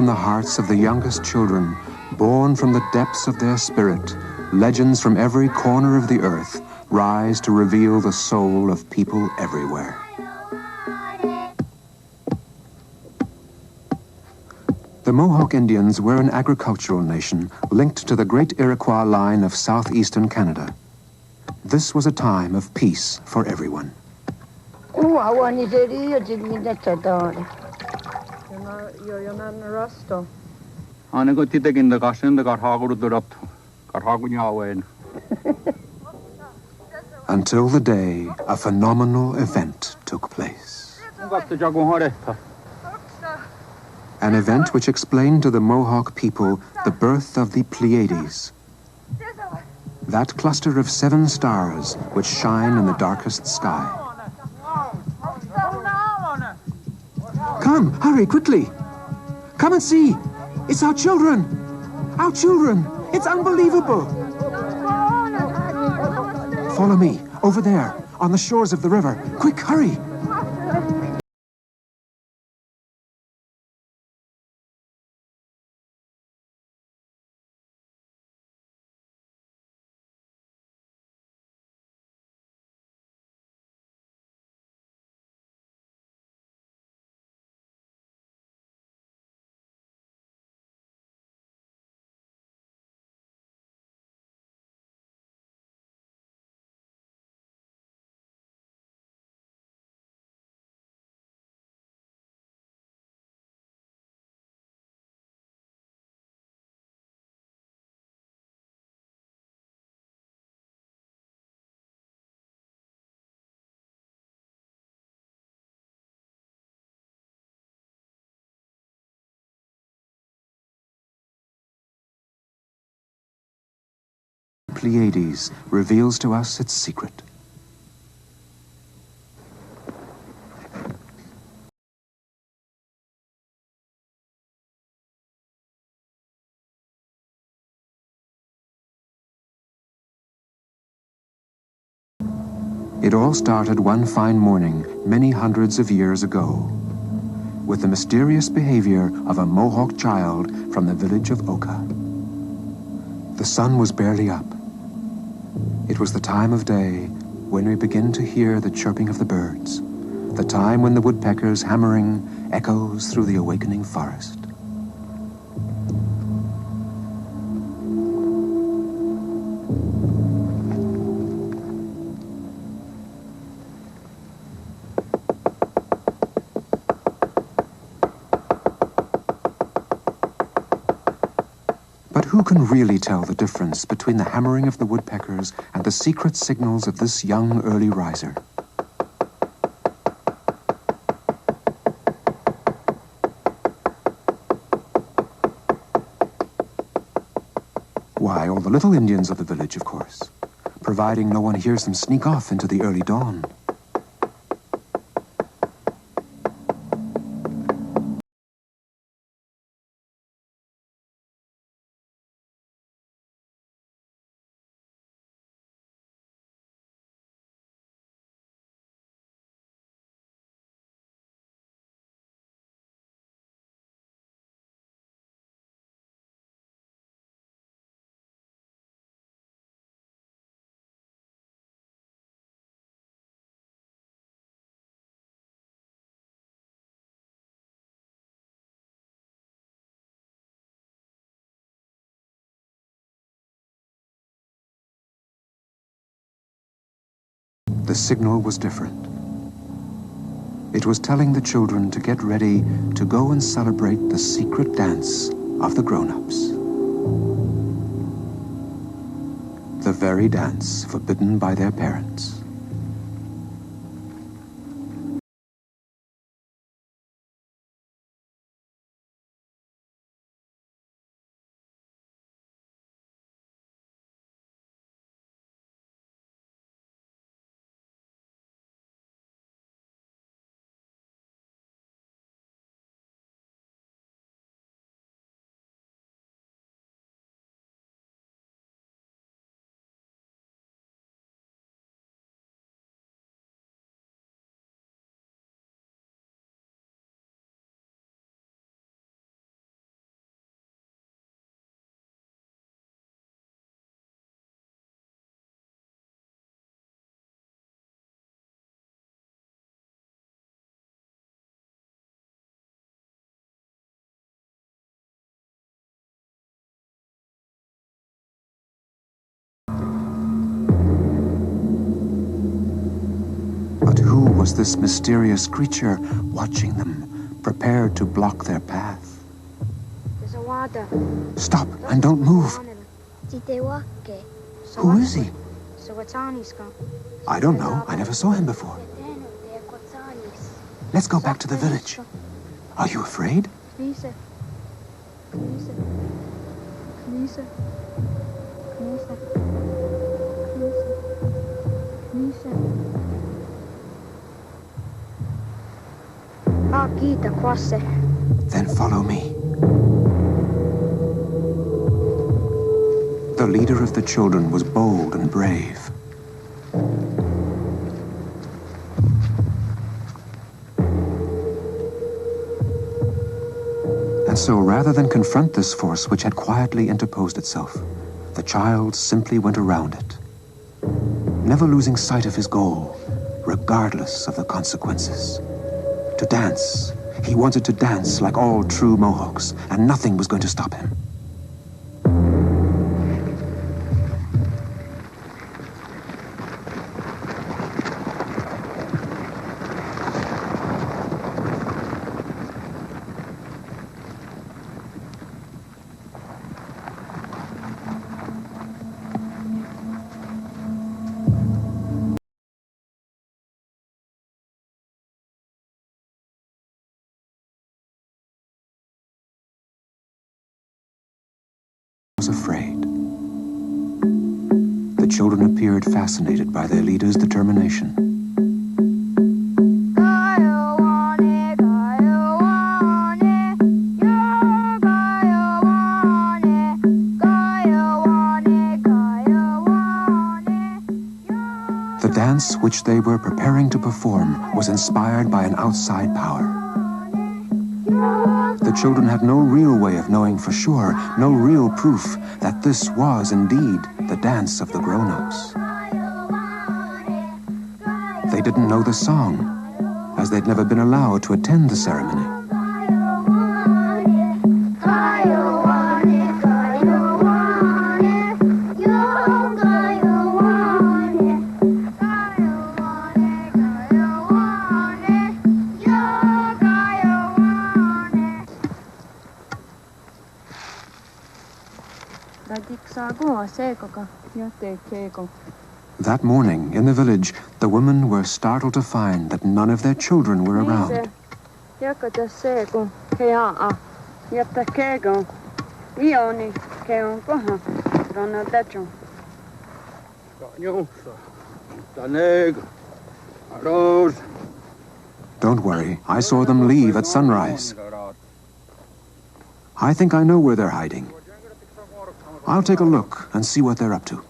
From the hearts of the youngest children, born from the depths of their spirit, legends from every corner of the earth rise to reveal the soul of people everywhere. The Mohawk Indians were an agricultural nation linked to the great Iroquois line of southeastern Canada. This was a time of peace for everyone. Until the day a phenomenal event took place. An event which explained to the Mohawk people the birth of the Pleiades, that cluster of 7 stars which shine in the darkest sky. Come, hurry, quickly. Come and see. It's our children. Our children. It's unbelievable. Follow me, over there, on the shores of the river. Quick, hurry. Pleiades reveals to us its secret. It all started one fine morning many hundreds of years ago, with the mysterious behavior of a Mohawk child from the village of Oka. The sun was barely up. It was the time of day when we begin to hear the chirping of the birds, the time when the woodpecker's hammering echoes through the awakening forest. But who can really tell the difference between the hammering of the woodpeckers and the secret signals of this young early riser? Why, all the little Indians of the village, of course, providing no one hears them sneak off into the early dawn. The signal was different. It was telling the children to get ready to go and celebrate the secret dance of the grown-ups. The very dance forbidden by their parents. was this mysterious creature watching them, prepared to block their path? There's a water. Stop and don't move. Who is he? I don't know. I never saw him before. Let's go back to the village. Are you afraid? Then follow me. The leader of the children was bold and brave. And so, rather than confront this force which had quietly interposed itself, the child simply went around it, never losing sight of his goal, regardless of the consequences. To dance. He wanted to dance like all true Mohawks, and nothing was going to stop him. Was afraid. The children appeared fascinated by their leader's determination. The dance which they were preparing to perform was inspired by an outside power. The children had no real way of knowing for sure, no real proof that this was indeed the dance of the grown-ups. They didn't know the song, as they'd never been allowed to attend the ceremony. That morning, in the village, the women were startled to find that none of their children were around. Don't worry, I saw them leave at sunrise. I think I know where they're hiding. I'll take a look and see what they're up to.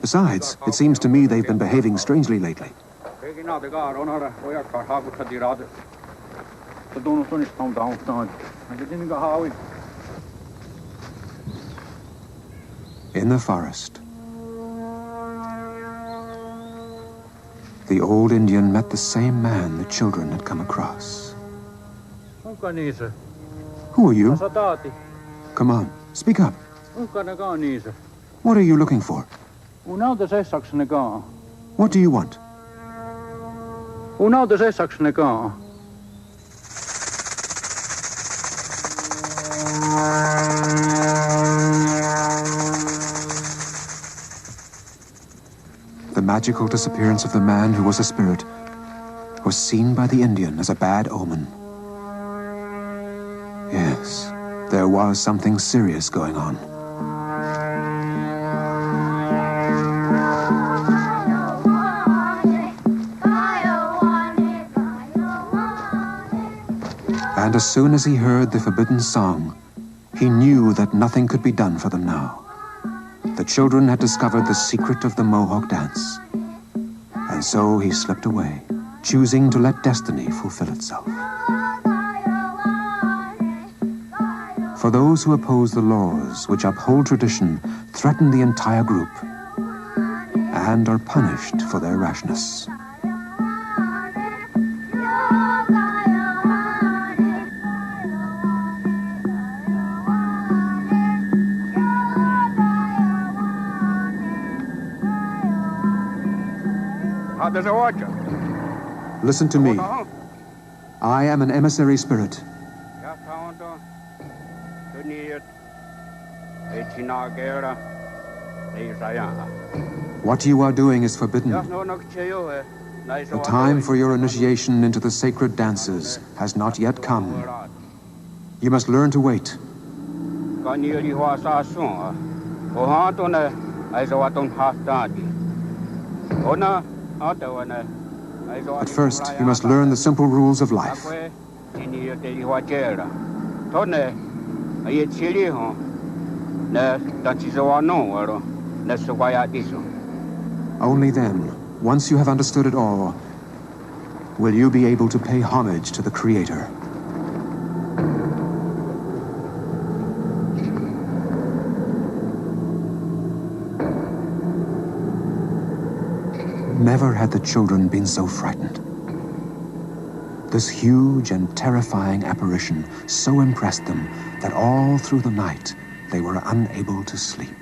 Besides, it seems to me they've been behaving strangely lately. In the forest, the old Indian met the same man the children had come across. Who are you? Come on, speak up. What are you looking for? What do you want? The magical disappearance of the man who was a spirit was seen by the Indian as a bad omen. Yes, there was something serious going on. And as soon as he heard the forbidden song, he knew that nothing could be done for them now. The children had discovered the secret of the Mohawk dance. And so he slipped away, choosing to let destiny fulfill itself. For those who oppose the laws which uphold tradition threaten the entire group and are punished for their rashness. Listen to me. I am an emissary spirit. What you are doing is forbidden. The time for your initiation into the sacred dances has not yet come. You must learn to wait. At first, you must learn the simple rules of life. Only then, once you have understood it all, will you be able to pay homage to the Creator. Never had the children been so frightened. This huge and terrifying apparition so impressed them that all through the night they were unable to sleep.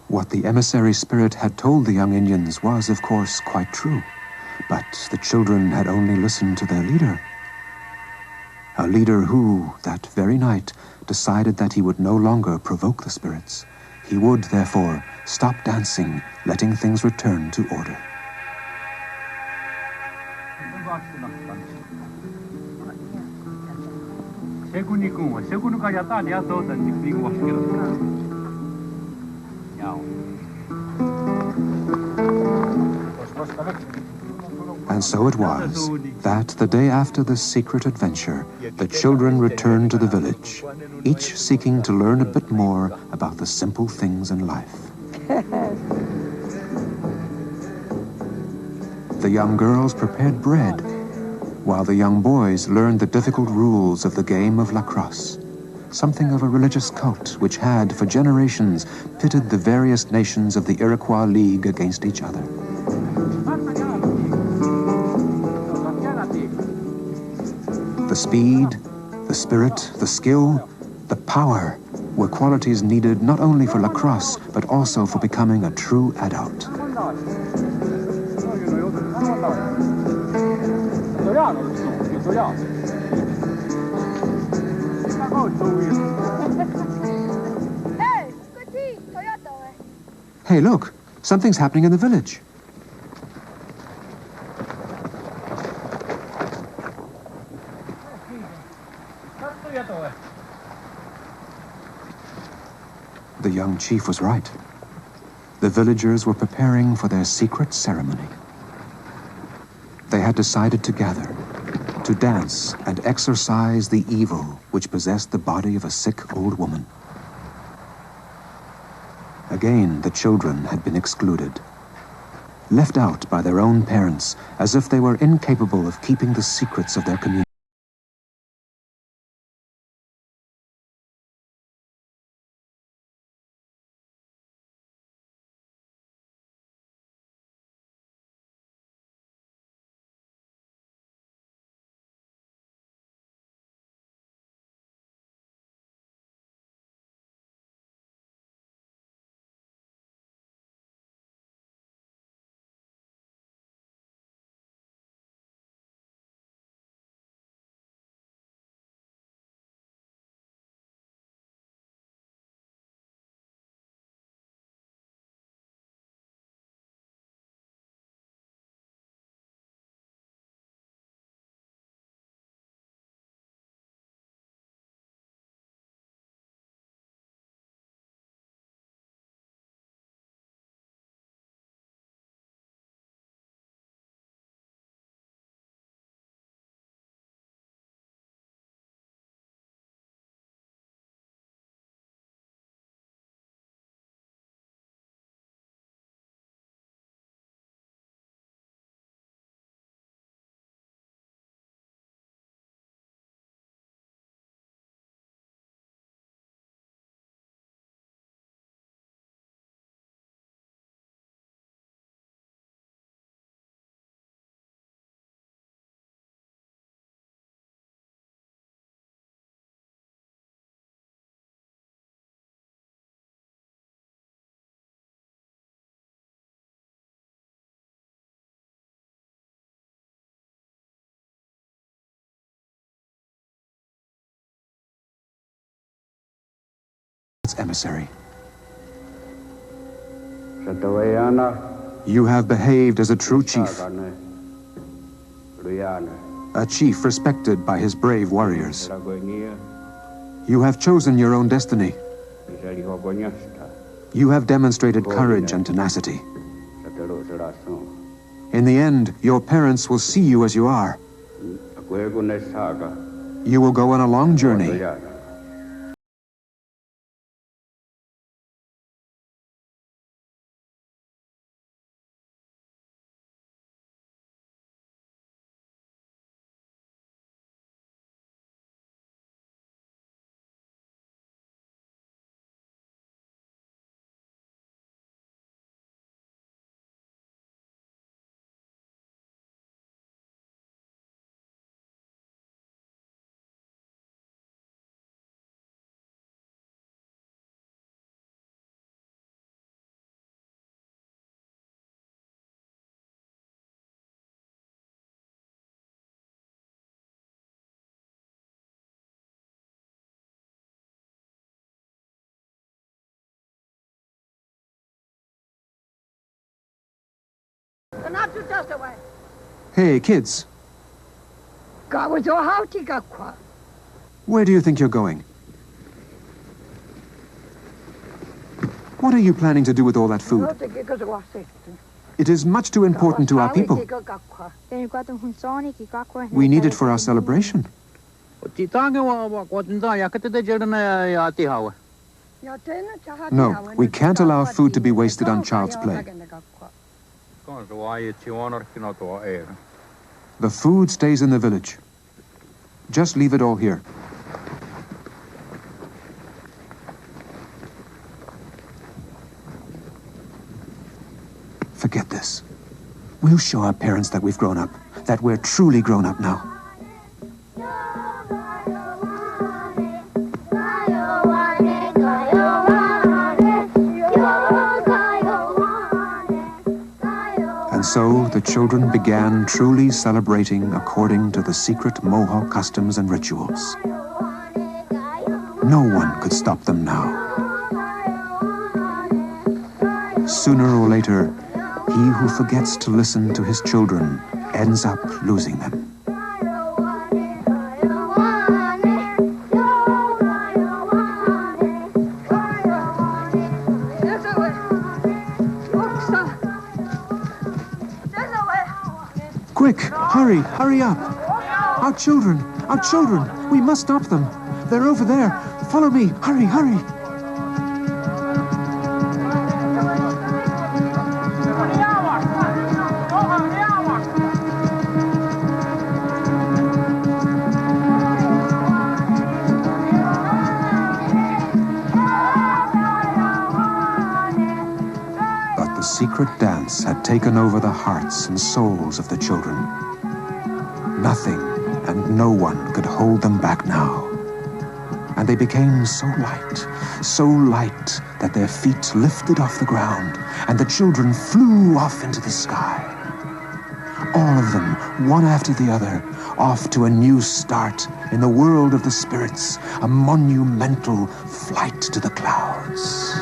What the emissary spirit had told the young Indians was, of course, quite true. But the children had only listened to their leader. A leader who, that very night, decided that he would no longer provoke the spirits. He would, therefore, stop dancing, letting things return to order. And so it was that the day after this secret adventure, the children returned to the village, each seeking to learn a bit more about the simple things in life. The young girls prepared bread, while the young boys learned the difficult rules of the game of lacrosse, something of a religious cult which had, for generations, pitted the various nations of the Iroquois League against each other. The speed, the spirit, the skill, the power were qualities needed not only for lacrosse, but also for becoming a true adult. Hey, look, something's happening in the village. The young chief was right. The villagers were preparing for their secret ceremony. They had decided to gather, to dance and exorcise the evil which possessed the body of a sick old woman. Again, the children had been excluded, left out by their own parents as if they were incapable of keeping the secrets of their community. its emissary. Satawayana, You have behaved as a true chief, Sagane, Luyana, a chief respected by his brave warriors. Ragonia, You have chosen your own destiny. Isarihogonyasta, You have demonstrated courage and tenacity. Sataro Sarason, In the end, your parents will see you as you are. Aguegune Saga, You will go on a long journey. Luyana. Hey, kids, where do you think you're going? What are you planning to do with all that food? It is much too important to our people. We need it for our celebration. No, we can't allow food to be wasted on child's play. The food stays in the village. Just leave it all here. Forget this. We'll show our parents that we've grown up, that we're truly grown up now. And so the children began truly celebrating according to the secret Mohawk customs and rituals. No one could stop them now. Sooner or later, he who forgets to listen to his children ends up losing them. Quick, hurry up. Our children, we must stop them. They're over there. Follow me, hurry. But the secret dance had taken over the hearts and souls of the children. Nothing and no one could hold them back now. And they became so light that their feet lifted off the ground and the children flew off into the sky. All of them, one after the other, off to a new start in the world of the spirits, a monumental flight to the clouds.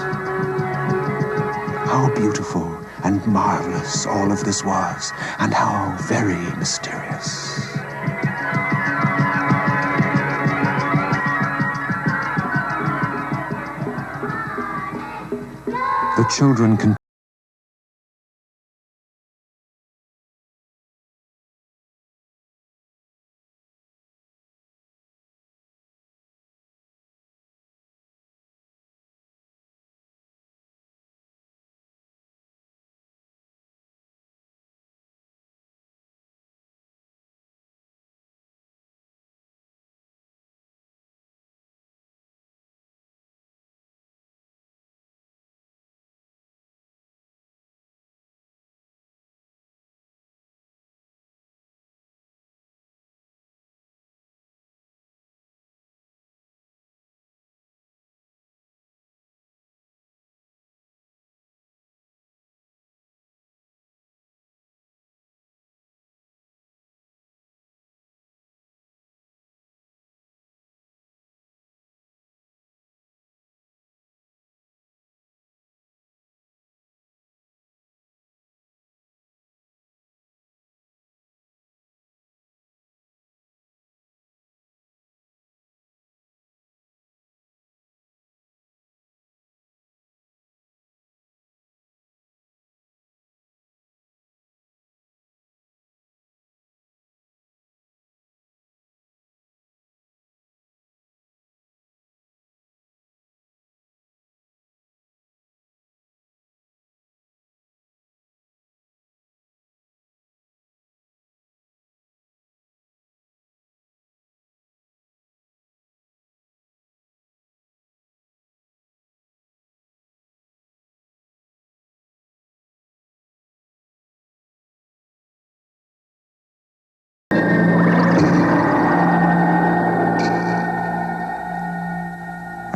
How beautiful and marvelous all of this was, and how very mysterious. The children continued.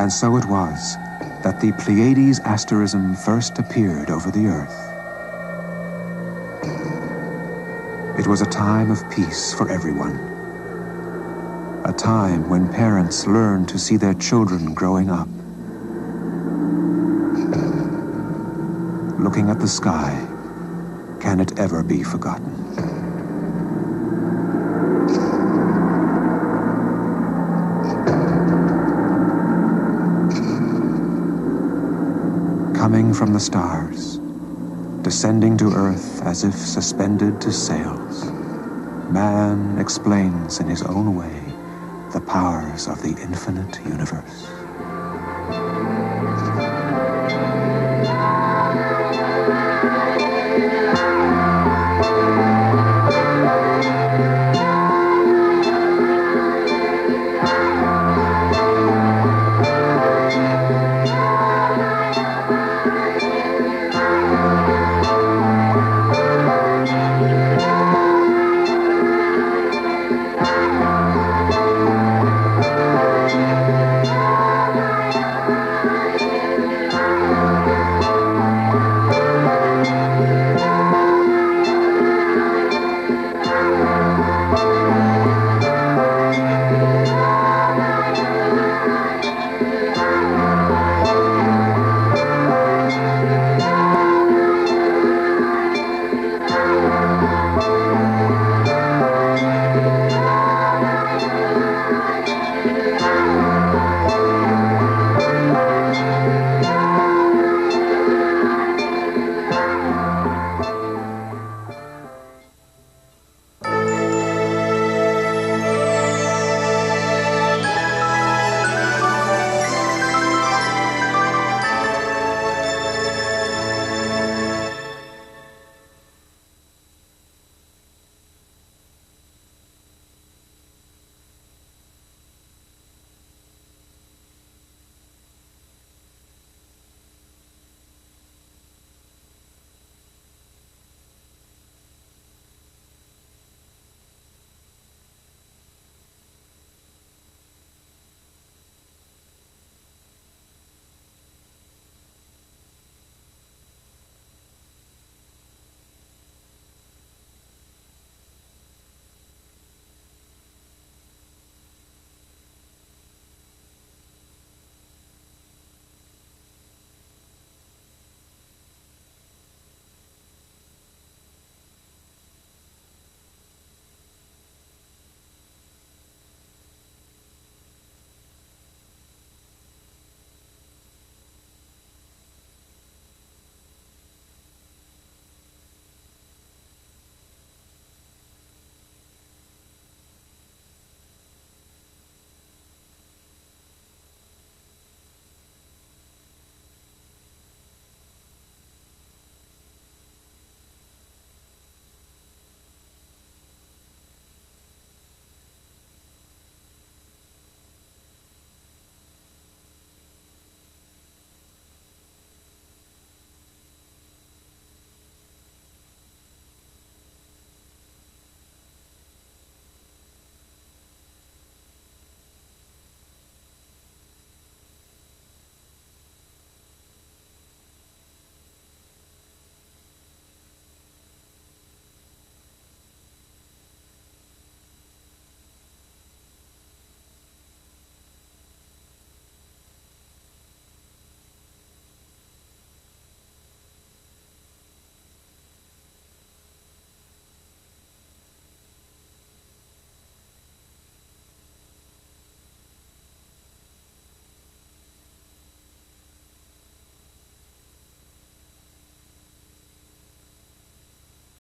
And so it was that the Pleiades asterism first appeared over the Earth. It was a time of peace for everyone. A time when parents learned to see their children growing up. Looking at the sky, can it ever be forgotten? Coming from the stars, descending to Earth as if suspended to sails, man explains in his own way the powers of the infinite universe.